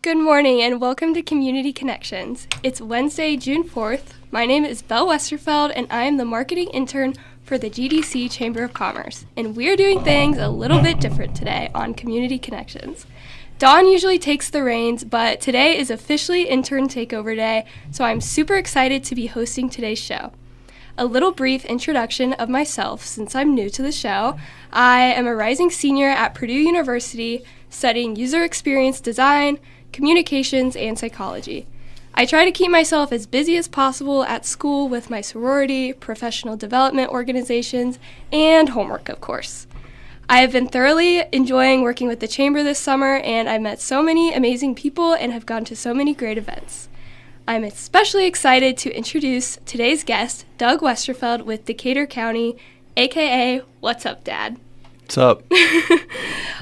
Good morning and welcome to Community Connections. It's Wednesday, June 4th. My name is Belle Westerfeld and I am the marketing intern for the GDC Chamber of Commerce. And we're doing things a little bit different today on Community Connections. Dawn usually takes the reins, but today is officially intern takeover day, so I'm super excited to be hosting today's show. A little brief introduction of myself since I'm new to the show. I am a rising senior at Purdue University studying user experience design, communications, and psychology. I try to keep myself as busy as possible at school with my sorority, professional development organizations, and homework, of course. I have been thoroughly enjoying working with the Chamber this summer, and I've met so many amazing people and have gone to so many great events. I'm especially excited to introduce today's guest, Doug Westerfeld with Decatur County, aka What's Up, Dad? What's up?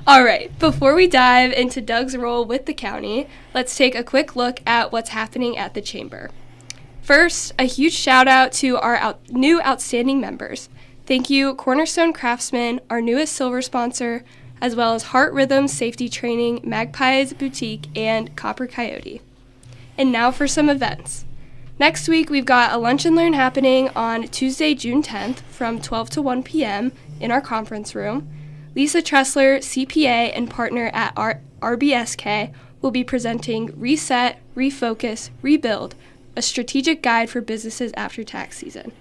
All right, before we dive into Doug's role with the county, let's take a quick look at what's happening at the Chamber. First, a huge shout out to our new outstanding members. Thank you, Cornerstone Craftsman, our newest silver sponsor, as well as Heart Rhythm Safety Training, Magpies Boutique, and Copper Coyote. And now for some events. Next week, we've got a Lunch and Learn happening on Tuesday, June 10th from 12 to 1 p.m. in our conference room. Lisa Tressler, CPA and partner at RBSK, will be presenting Reset, Refocus, Rebuild, a strategic guide for businesses after tax season.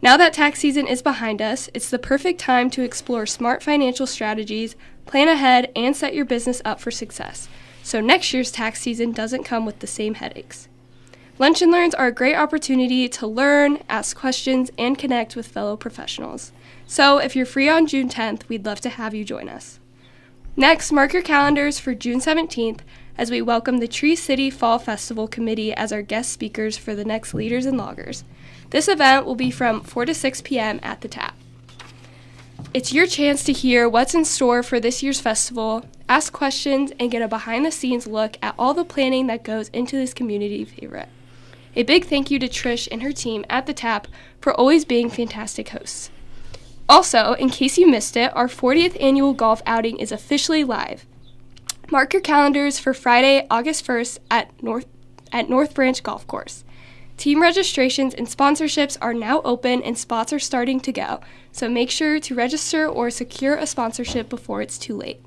Now that tax season is behind us, it's the perfect time to explore smart financial strategies, plan ahead, and set your business up for success, so next year's tax season doesn't come with the same headaches. Lunch and Learns are a great opportunity to learn, ask questions, and connect with fellow professionals. So if you're free on June 10th, we'd love to have you join us. Next, mark your calendars for June 17th as we welcome the Tree City Fall Festival Committee as our guest speakers for the next Leaders and Loggers. This event will be from 4 to 6 p.m. at the Tap. It's your chance to hear what's in store for this year's festival, ask questions, and get a behind-the-scenes look at all the planning that goes into this community favorite. A big thank you to Trish and her team at the Tap for always being fantastic hosts. Also, in case you missed it, our 40th annual golf outing is officially live. Mark your calendars for Friday, August 1st at North Branch Golf Course. Team registrations and sponsorships are now open and spots are starting to go, so make sure to register or secure a sponsorship before it's too late.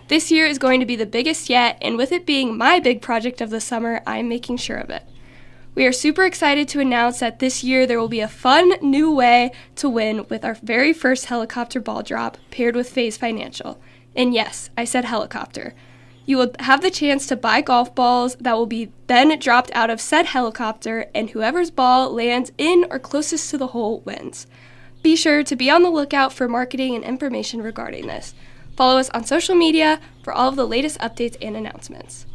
This year is going to be the biggest yet, and with it being my big project of the summer, I'm making sure of it. We are super excited to announce that this year there will be a fun new way to win with our very first helicopter ball drop paired with Phase Financial. And yes, I said helicopter. You will have the chance to buy golf balls that will be then dropped out of said helicopter, and whoever's ball lands in or closest to the hole wins. Be sure to be on the lookout for marketing and information regarding this. Follow us on social media for all of the latest updates and announcements.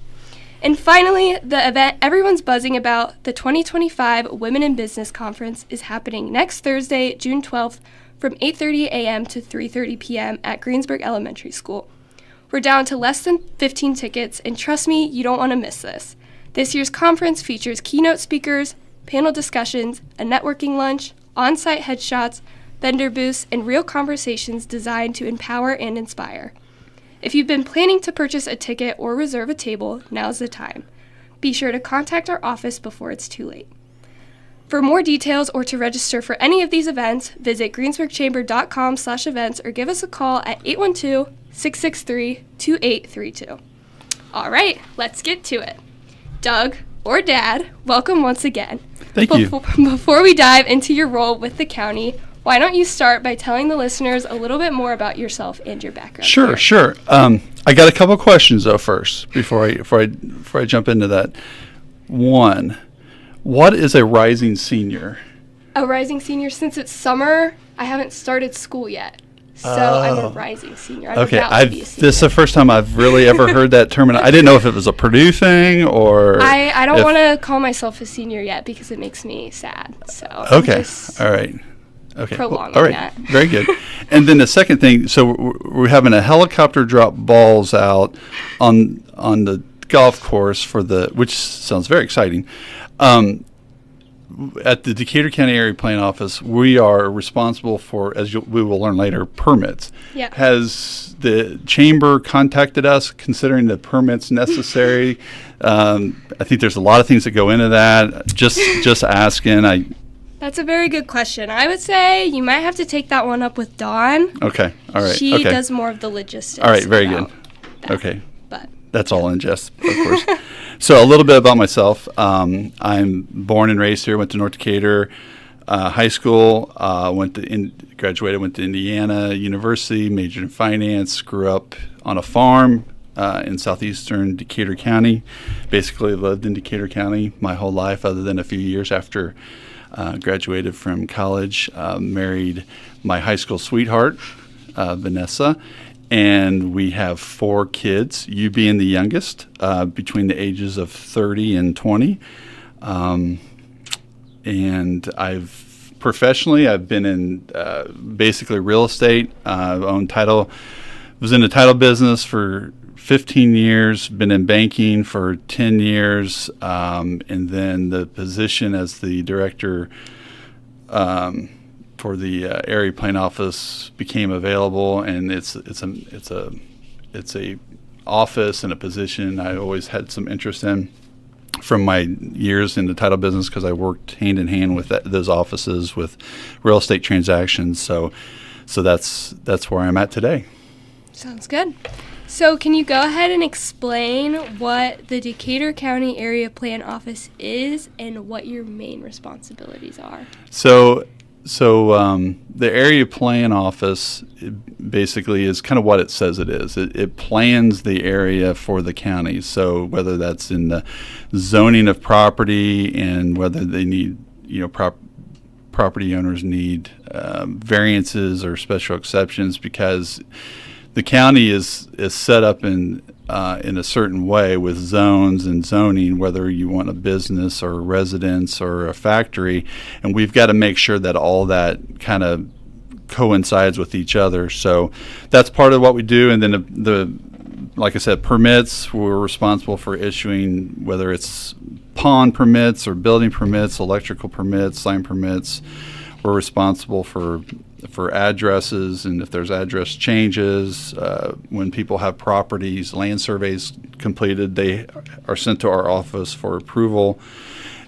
And finally, the event everyone's buzzing about, the 2025 Women in Business Conference, is happening next Thursday, June 12th from 8:30 a.m. to 3:30 p.m. at Greensburg Elementary School. We're down to less than 15 tickets, and trust me, you don't want to miss this. This year's conference features keynote speakers, panel discussions, a networking lunch, on-site headshots, vendor booths, and real conversations designed to empower and inspire. If you've been planning to purchase a ticket or reserve a table, now's the time. Be sure to contact our office before it's too late. For more details or to register for any of these events, visit greensburgchamber.com/events or give us a call at 812-663-2832. All right, let's get to it. Doug, or Dad, welcome once again. Thank you. Before we dive into your role with the county, why don't you start by telling the listeners a little bit more about yourself and your background? Sure. I got a couple questions though first before I jump into that. One, what is a rising senior? A rising senior, since it's summer, I haven't started school yet. So I'm a rising senior. I'm about to be a senior. This is the first time I've really ever heard that term. I didn't know if it was a Purdue thing or... I don't want to call myself a senior yet because it makes me sad. So okay, all right. Okay. Prolonging all right. that. Very good. And then the second thing, so we're having a helicopter drop balls out on the golf course which sounds very exciting. at the Decatur County Area Plan Office, we are responsible for, we will learn later, permits. Yeah. Has the chamber contacted us considering the permits necessary? I think there's a lot of things that go into that. Just asking. That's a very good question. I would say you might have to take that one up with Dawn. Okay. All right. She okay. does more of the logistics. All right. Very good. That. Okay. But that's all in jest, of course. So a little bit about myself. I'm born and raised here. Went to North Decatur High School. Graduated. Went to Indiana University. Majored in finance. Grew up on a farm in southeastern Decatur County. Basically lived in Decatur County my whole life, other than a few years after graduated from college. Married my high school sweetheart, Vanessa. And we have 4 kids, you being the youngest, between the ages of 30 and 20. And professionally, I've been in basically real estate. Owned title, was in the title business for 15 years, been in banking for 10 years, and then the position as the director for the area plan office became available, and it's a office and a position I always had some interest in from my years in the title business, because I worked hand in hand with those offices with real estate transactions. So that's where I'm at today. Sounds good. So can you go ahead and explain what the Decatur County Area Plan Office is and what your main responsibilities are? So the Area Plan Office basically is kind of what it says it is. It plans the area for the county. So whether that's in the zoning of property, and whether they need, property owners need variances or special exceptions, because the county is set up in a certain way with zones and zoning, whether you want a business or a residence or a factory, and we've got to make sure that all that kind of coincides with each other. So that's part of what we do. And then like I said, permits, we're responsible for issuing, whether it's pond permits or building permits, electrical permits, sign permits. We're responsible for addresses, and if there's address changes, when people have properties, land surveys completed, they are sent to our office for approval.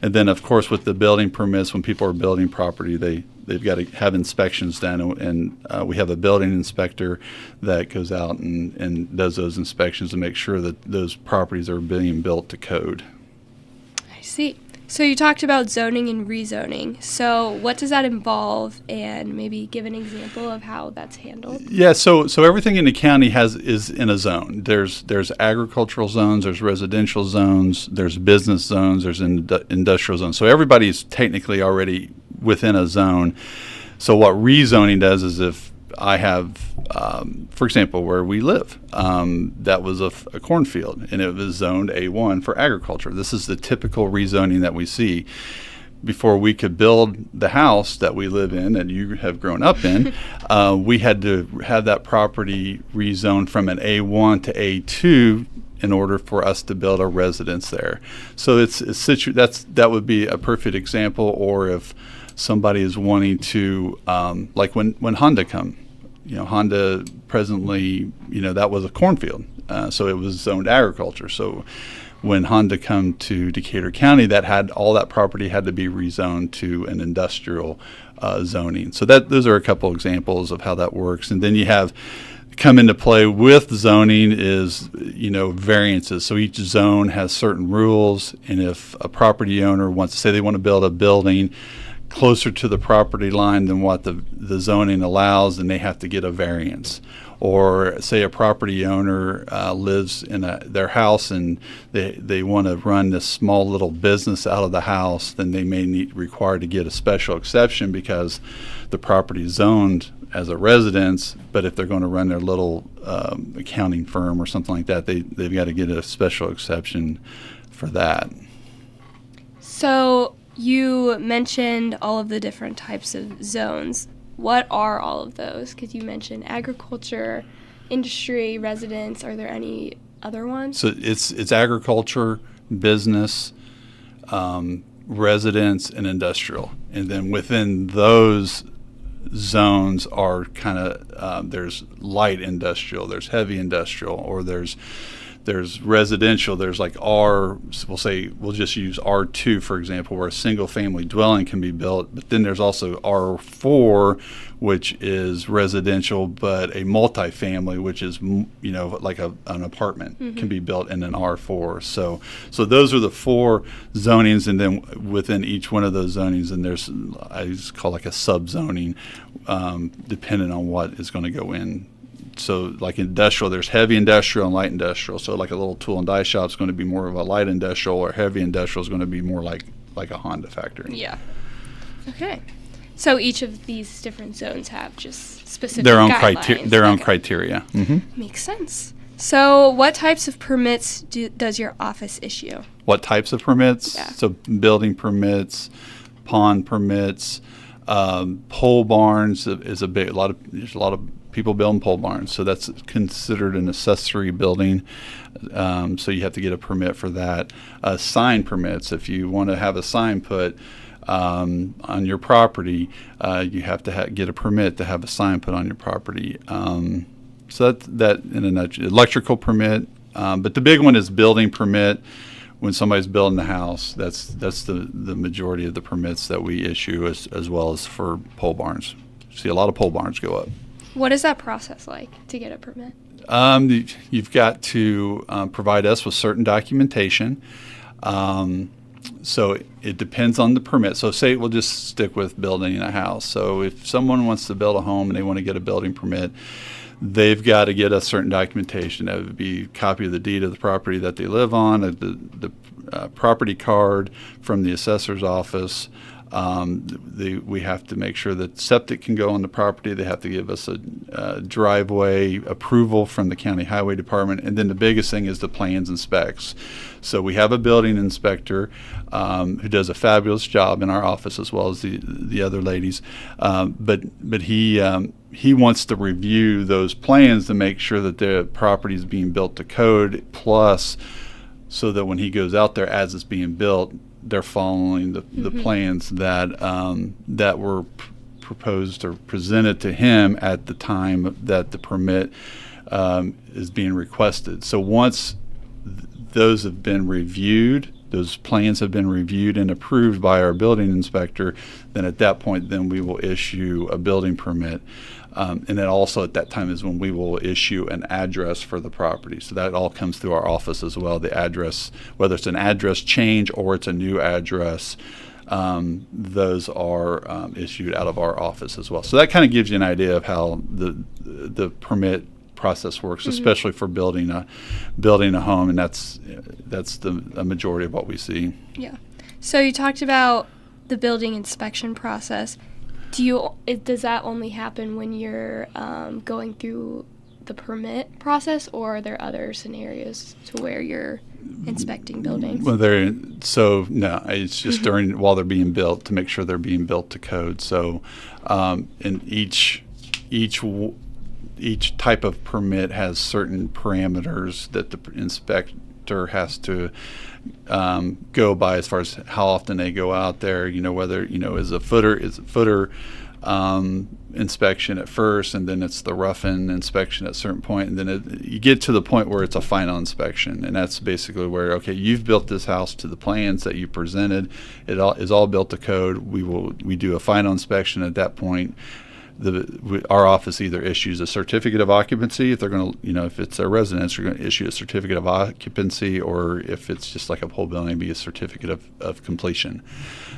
And then, of course, with the building permits, when people are building property, they've got to have inspections done, and we have a building inspector that goes out and does those inspections to make sure that those properties are being built to code. I see. So you talked about zoning and rezoning. So what does that involve, and maybe give an example of how that's handled? Yeah, so everything in the county is in a zone. There's agricultural zones, there's residential zones, there's business zones, there's industrial zones. So everybody's technically already within a zone. So what rezoning does is, if I have, for example, where we live, that was a cornfield, and it was zoned A1 for agriculture. This is the typical rezoning that we see. Before we could build the house that we live in and you have grown up in, we had to have that property rezoned from an A1 to A2 in order for us to build a residence there. So that would be a perfect example. Or if somebody is wanting to, like when Honda come, Honda presently, that was a cornfield, so it was zoned agriculture. So when Honda come to Decatur County, all that property had to be rezoned to an industrial zoning. So those are a couple examples of how that works. And then you have come into play with zoning is, variances. So each zone has certain rules, and if a property owner wants to say they want to build a building closer to the property line than what the zoning allows, then they have to get a variance. Or say a property owner lives in their house, and they want to run this small little business out of the house, then they may require to get a special exception because the property is zoned as a residence. But if they're going to run their little accounting firm or something like that, they've got to get a special exception for that. So you mentioned all of the different types of zones. What are all of those? Because you mentioned agriculture, industry, residence. Are there any other ones? So it's agriculture, business, residence, and industrial. And then within those zones are kind of there's light industrial, there's heavy industrial, or there's residential. There's like we'll just use R2 for example, where a single family dwelling can be built. But then there's also R4, which is residential, but a multifamily, which is like an apartment, can be built in an R4. So those are the 4 zonings, and then within each one of those zonings, and there's I just call like a subzoning, depending on what is going to go in. So like industrial, there's heavy industrial and light industrial. So like a little tool and die shop is going to be more of a light industrial, or heavy industrial is going to be more like a Honda factory. Yeah. Okay. So each of these different zones have just specific their own guidelines. Their own criteria. Mm-hmm. Makes sense. So what types of permits does your office issue? What types of permits? Yeah. So building permits, pond permits, pole barns is there's a lot of people building pole barns, so that's considered an accessory building. So you have to get a permit for that. Sign permits, if you want to have a sign put on your property, you have to get a permit to have a sign put on your property. So that in a nutshell. Electrical permit, but the big one is building permit. When somebody's building a house, that's the majority of the permits that we issue, as well as for pole barns. See a lot of pole barns go up. What is that process like to get a permit? You've got to provide us with certain documentation. So it depends on the permit. So say we'll just stick with building a house. So if someone wants to build a home and they want to get a building permit, they've got to get a certain documentation. That would be a copy of the deed of the property that they live on, the property card from the assessor's office. We have to make sure that septic can go on the property. They have to give us a driveway approval from the county highway department. And then the biggest thing is the plans and specs. So we have a building inspector who does a fabulous job in our office, as well as the other ladies. But he wants to review those plans to make sure that the property is being built to code, plus so that when he goes out there as it's being built, they're following the plans that were proposed or presented to him at the time that the permit is being requested. So once those have been reviewed, those plans have been reviewed and approved by our building inspector, then at that point, then we will issue a building permit. And then also at that time is when we will issue an address for the property. So that all comes through our office as well. The address, whether it's an address change or it's a new address, those are issued out of our office as well. So that kind of gives you an idea of how the permit process works, especially for building a home, and that's a majority of what we see. Yeah. So you talked about the building inspection process. Does that only happen when you're going through the permit process, or are there other scenarios to where you're inspecting buildings? Well, no, it's just while they're being built, to make sure they're being built to code. So, and each type of permit has certain parameters that the inspector has to go by, as far as how often they go out there. Whether is a footer inspection at first, and then it's the rough-in inspection at a certain point, and then you get to the point where it's a final inspection, and that's basically where, okay, you've built this house to the plans that you presented. It is all built to code. We do a final inspection. At that point, our office either issues a certificate of occupancy. If they're going to, if it's a residence, we're going to issue a certificate of occupancy, or if it's just like a whole building, it'd be a certificate of completion.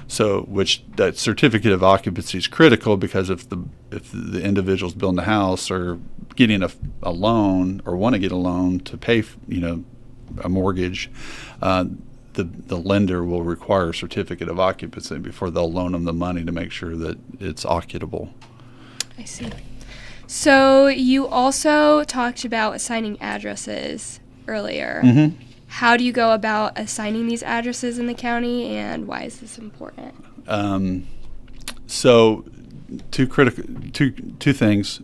So, which that certificate of occupancy is critical, because if the individuals building a house are getting a loan or want to get a loan to pay, a mortgage, the lender will require a certificate of occupancy before they'll loan them the money to make sure that it's occupable. I see. So you also talked about assigning addresses earlier. Mm-hmm. How do you go about assigning these addresses in the county, and why is this important? So two things.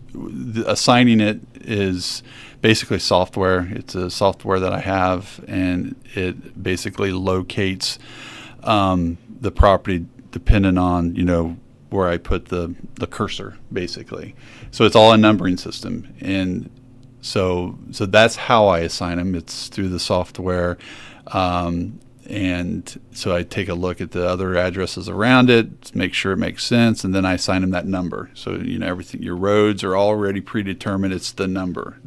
Assigning it is basically software. It's a software that I have, and it basically locates the property depending on, where I put the cursor, basically. So it's all a numbering system. And so that's how I assign them. It's through the software. And so I take a look at the other addresses around it, make sure it makes sense, and then I assign them that number. So, everything, your roads are already predetermined. It's the number.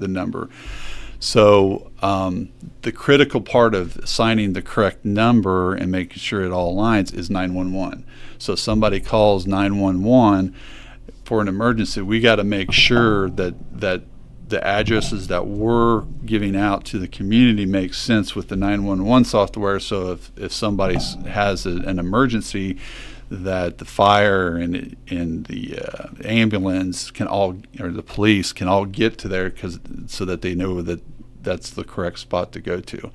So the critical part of assigning the correct number and making sure it all aligns is 911. So if somebody calls 911 for an emergency, we got to make sure that the addresses that we're giving out to the community make sense with the 911 software. So if somebody has an emergency, that the fire and the ambulance can all, or the police can all get to there, so that they know that that's the correct spot to go to.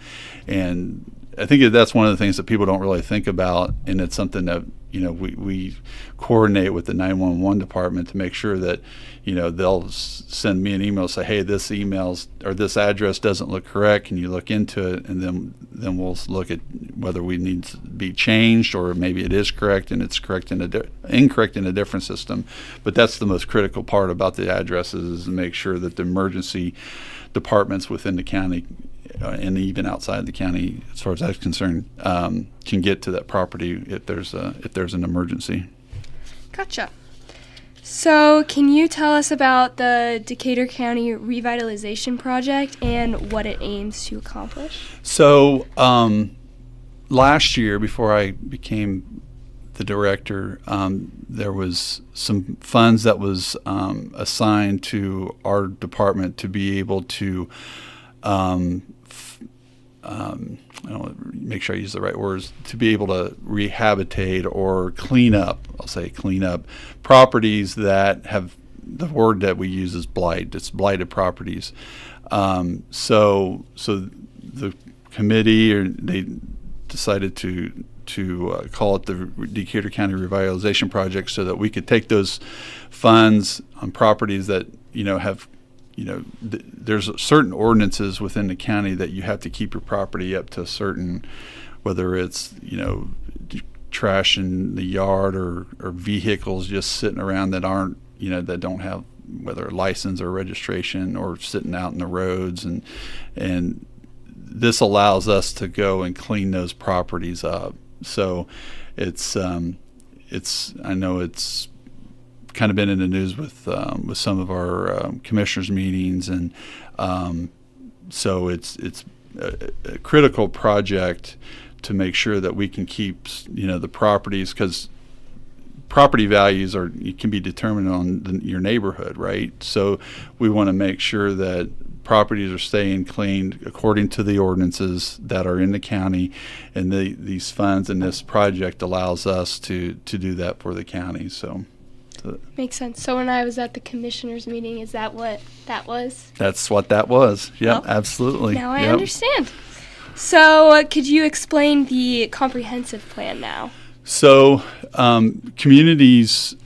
And I think that's one of the things that people don't really think about, and it's something that we coordinate with the 911 department to make sure that they'll send me an email, say, hey, this address doesn't look correct, can you look into it? And then we'll look at whether we need to be changed, or maybe it is correct and it's correct incorrect in a different system. But that's the most critical part about the addresses, is to make sure that the emergency departments within the county, and even outside the county, as far as that's concerned, can get to that property if there's an emergency. Gotcha. So can you tell us about the Decatur County Revitalization Project and what it aims to accomplish? So last year, before I became the director, there was some funds that was assigned to our department to be able to I don't make sure I use the right words, to be able to rehabilitate or clean up properties that have, the word that we use is blight. It's blighted properties. So the committee, they decided to call it the Decatur County Revitalization Project, so that we could take those funds on properties that have, there's certain ordinances within the county that you have to keep your property up to a certain, whether it's trash in the yard or vehicles just sitting around that aren't, that don't have whether a license or registration, or sitting out in the roads, and this allows us to go and clean those properties up. So it's I know it's kind of been in the news with some of our commissioners meetings, and so it's a critical project to make sure that we can keep the properties, because property values can be determined on your neighborhood, right? So we want to make sure that properties are staying cleaned according to the ordinances that are in the county, and these funds and this project allows us to do that for the county. So makes sense. So when I was at the commissioners meeting, is that what that was? That's what that was. Yeah, well, absolutely. Now I understand. So could you explain the comprehensive plan now? So communities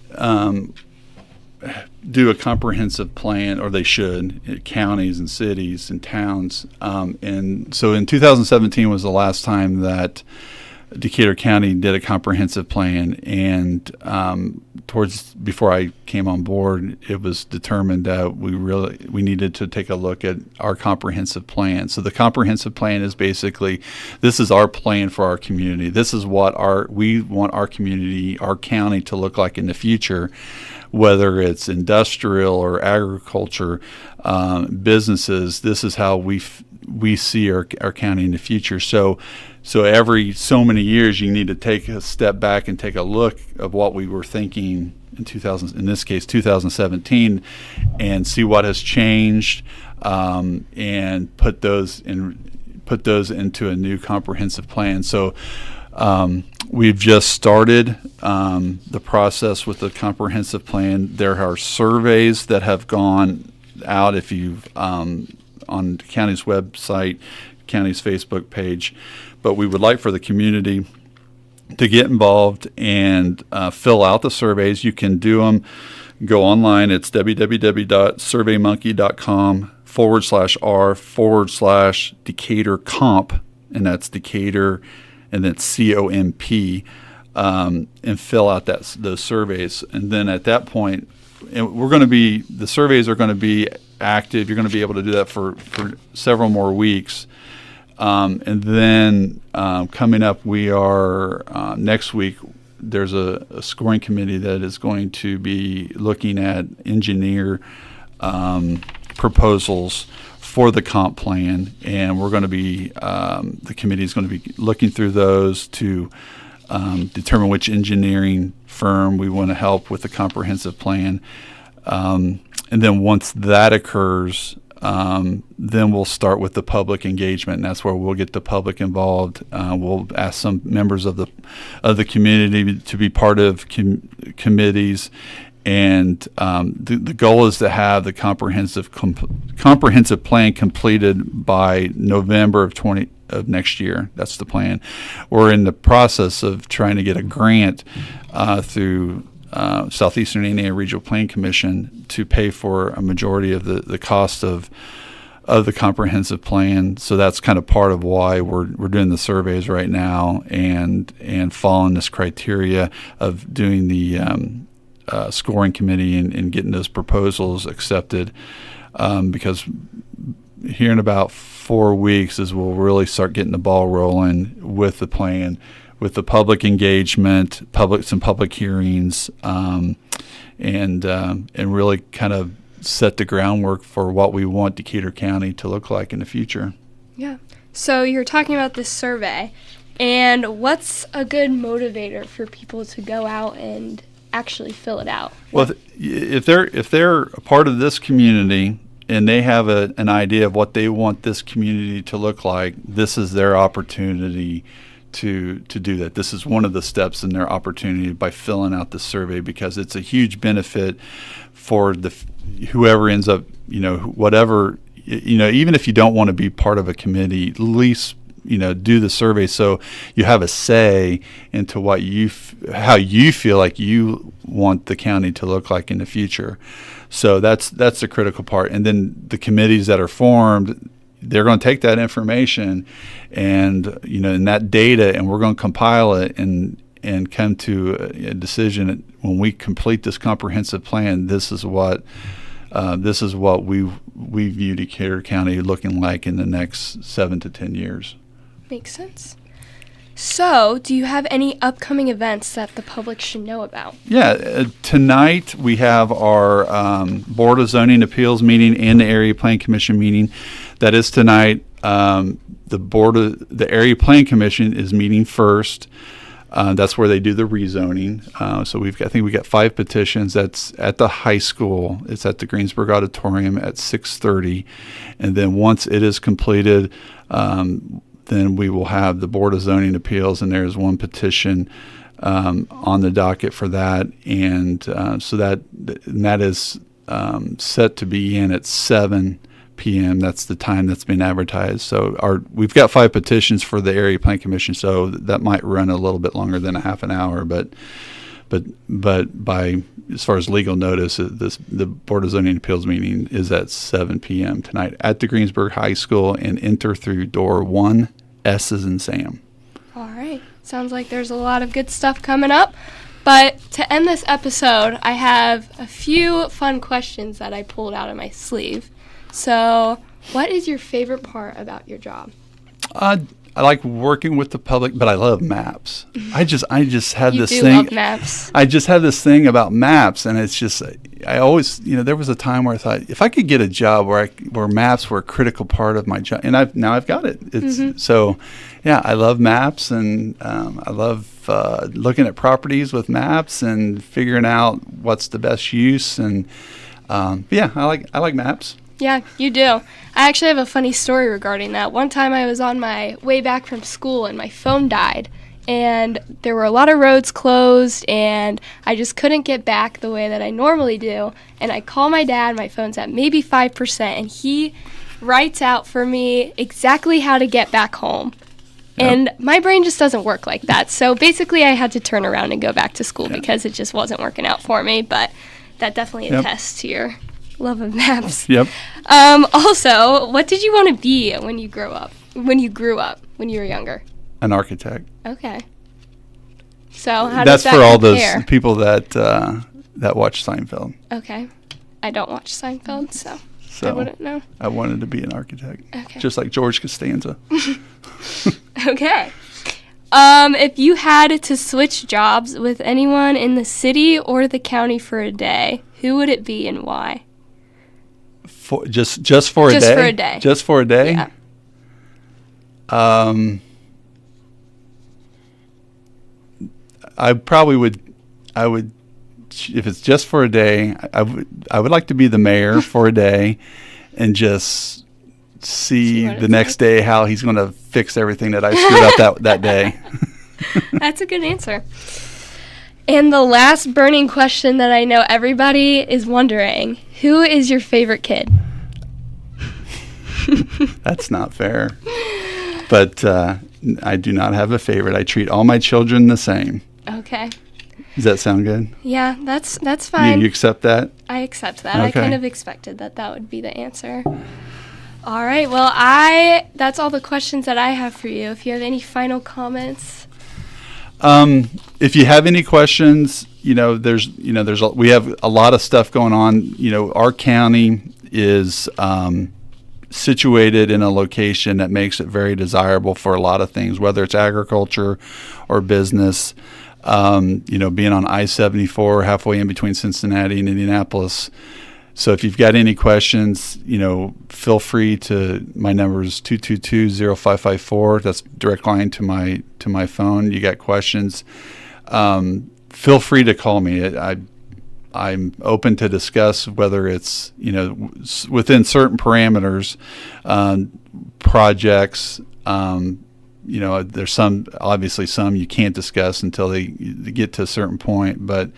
do a comprehensive plan, or they should, counties and cities and towns. And so in 2017 was the last time that Decatur County did a comprehensive plan, and before I came on board, it was determined that we needed to take a look at our comprehensive plan. So the comprehensive plan is basically, this is our plan for our community. This is what we want our community, our county, to look like in the future, whether it's industrial or agriculture, businesses. This is how we see our county in the future. So every so many years, you need to take a step back and take a look of what we were thinking in this case 2017, and see what has changed, and put those into a new comprehensive plan. So we've just started the process with the comprehensive plan. There are surveys that have gone out, if you've on the county's website, county's Facebook page. But we would like for the community to get involved and fill out the surveys. You can do them. Go online. It's www.surveymonkey.com/r/Decatur Comp, and that's Decatur and then COMP, and fill out those surveys. And then at that point, the surveys are going to be active. You're going to be able to do that for several more weeks. And then coming up, we are next week, there's a scoring committee that is going to be looking at engineer proposals for the comp plan, and we're going to be the committee is going to be looking through those to determine which engineering firm we want to help with the comprehensive plan. And then once that occurs, then we'll start with the public engagement, and that's where we'll get the public involved. We'll ask some members of the community to be part of committees, and the goal is to have the comprehensive plan completed by November of next year. That's the plan. We're in the process of trying to get a grant through Southeastern Indiana Regional Plan Commission to pay for a majority of the cost of the comprehensive plan. So that's kind of part of why we're doing the surveys right now and following this criteria of doing the scoring committee and getting those proposals accepted, because here in about 4 weeks is we'll really start getting the ball rolling with the plan, with the public engagement, some public hearings, and really kind of set the groundwork for what we want Decatur County to look like in the future. Yeah. So you're talking about this survey, and what's a good motivator for people to go out and actually fill it out? Well, if they're a part of this community and they have an idea of what they want this community to look like, this is their opportunity to do that. This is one of the steps in their opportunity by filling out the survey, because it's a huge benefit for whoever ends up, whatever, even if you don't want to be part of a committee, at least do the survey so you have a say into how you feel like you want the county to look like in the future. So that's the critical part. And then the committees that are formed, they're going to take that information and and that data, and we're going to compile it and come to a decision. When we complete this comprehensive plan, this is what we view Decatur County looking like in the next 7 to 10 years. Makes sense. So, do you have any upcoming events that the public should know about? Yeah, tonight we have our Board of Zoning Appeals meeting and the Area Plan Commission meeting. That is tonight. The Area Plan Commission is meeting first. That's where they do the rezoning. So I think we got 5 petitions. That's at the high school. It's at the Greensburg Auditorium at 6:30, and then once it is completed, then we will have the Board of Zoning Appeals, and there's one petition on the docket for that, and so that is set to begin at 7 p.m. That's the time that's been advertised. So we've got 5 petitions for the Area Plan Commission, so that might run a little bit longer than a half an hour, but by as far as legal notice, the Board of Zoning Appeals meeting is at 7 p.m. tonight at the Greensburg High School, and enter through door 1, S as in Sam. All right. Sounds like there's a lot of good stuff coming up. But to end this episode, I have a few fun questions that I pulled out of my sleeve. So, what is your favorite part about your job? I like working with the public, but I love maps. I just have you this do thing. Love maps. I just have this thing about maps, and it's just I always there was a time where I thought if I could get a job where maps were a critical part of my job, and I've got it. It's so yeah, I love maps, and I love looking at properties with maps and figuring out what's the best use, and yeah, I like maps. Yeah, you do. I actually have a funny story regarding that. One time I was on my way back from school and my phone died, and there were a lot of roads closed, and I just couldn't get back the way that I normally do. And I call my dad, my phone's at maybe 5%, and he writes out for me exactly how to get back home. Yep. And my brain just doesn't work like that. So basically I had to turn around and go back to school because it just wasn't working out for me. But that definitely attests to your love of maps. Yep. Also, what did you want to be when you grew up? When you were younger? An architect. Okay. So how That's does that for all compare? those people that watch Seinfeld. Okay. I don't watch Seinfeld, so I So wouldn't know. I wanted to be an architect, Okay. just like George Costanza. Okay. If you had to switch jobs with anyone in the city or the county for a day, who would it be and why? Just for a day. Just for a day. Just for a day. Yeah. I probably would. I would, if it's just for a day. I would like to be the mayor for a day, and just see what the it's next like. day how he's going to fix everything that I screwed up that day. That's a good answer. And the last burning question that I know everybody is wondering, who is your favorite kid? That's not fair. But I do not have a favorite. I treat all my children the same. Okay. Does that sound good? Yeah, that's fine. You accept that? I accept that. I Okay. kind of expected that would be the answer. All right. Well, that's all the questions that I have for you. If you have any final comments. If you have any questions, we have a lot of stuff going on. Our county is situated in a location that makes it very desirable for a lot of things, whether it's agriculture or business. Being on I-74, halfway in between Cincinnati and Indianapolis. So if you've got any questions, feel free to. My number is 222-0554. That's direct line to my phone. You got questions, feel free to call me. I'm open to discuss whether it's within certain parameters, projects. There's some you can't discuss until they get to a certain point, but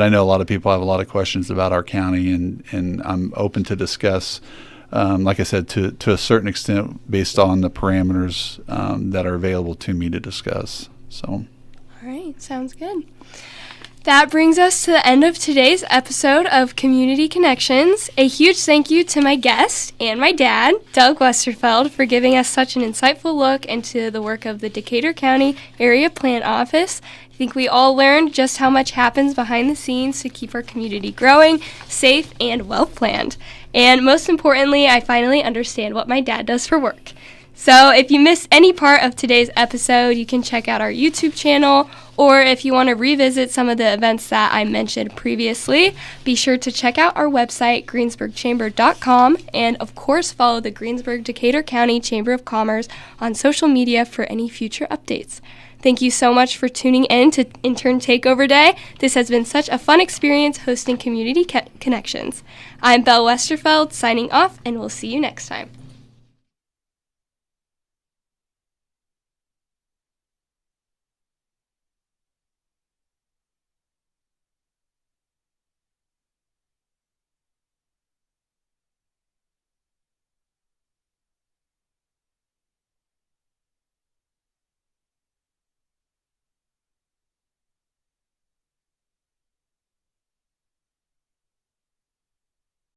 I know a lot of people have a lot of questions about our county, and I'm open to discuss, like I said, to a certain extent based on the parameters that are available to me to discuss. So. All right. Sounds good. That brings us to the end of today's episode of Community Connections. A huge thank you to my guest and my dad, Doug Westerfeld, for giving us such an insightful look into the work of the Decatur County Area Plan Office. I think we all learned just how much happens behind the scenes to keep our community growing, safe, and well-planned. And most importantly, I finally understand what my dad does for work. So if you missed any part of today's episode, you can check out our YouTube channel, or if you want to revisit some of the events that I mentioned previously, be sure to check out our website, greensburgchamber.com, and of course follow the Greensburg-Decatur County Chamber of Commerce on social media for any future updates. Thank you so much for tuning in to Intern Takeover Day. This has been such a fun experience hosting Community Connections. I'm Belle Westerfeld signing off, and we'll see you next time.